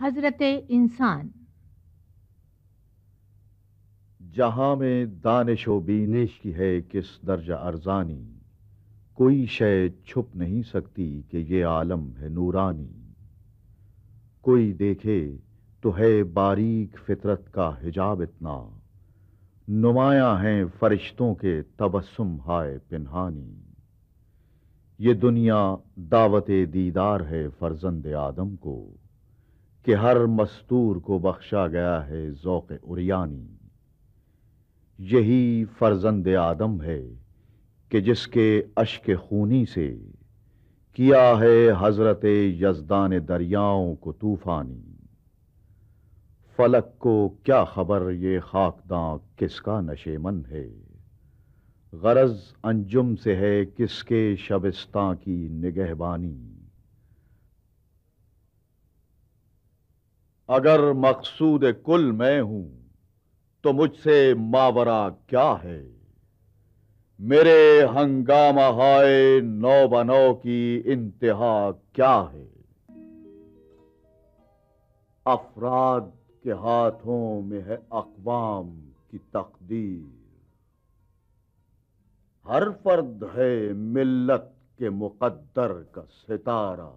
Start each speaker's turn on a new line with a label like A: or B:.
A: حضرت انسان۔
B: جہاں میں دانش و بینش کی ہے کس درجہ ارزانی، کوئی شے چھپ نہیں سکتی کہ یہ عالم ہے نورانی۔ کوئی دیکھے تو ہے باریک فطرت کا حجاب اتنا، نمایاں ہیں فرشتوں کے تبسم ہائے پنہانی۔ یہ دنیا دعوت دیدار ہے فرزند آدم کو، کہ ہر مستور کو بخشا گیا ہے ذوق عریانی۔ یہی فرزند آدم ہے کہ جس کے اشک خونی سے کیا ہے حضرت یزدان دریاؤں کو طوفانی۔ فلک کو کیا خبر یہ خاکداں کس کا نشیمن ہے، غرض انجم سے ہے کس کے شبستاں کی نگہبانی۔ اگر مقصود کل میں ہوں تو مجھ سے ماورا کیا ہے، میرے ہنگامہ ہائے نو بنو کی انتہا کیا ہے۔ افراد کے ہاتھوں میں ہے اقوام کی تقدیر، ہر فرد ہے ملت کے مقدر کا ستارہ۔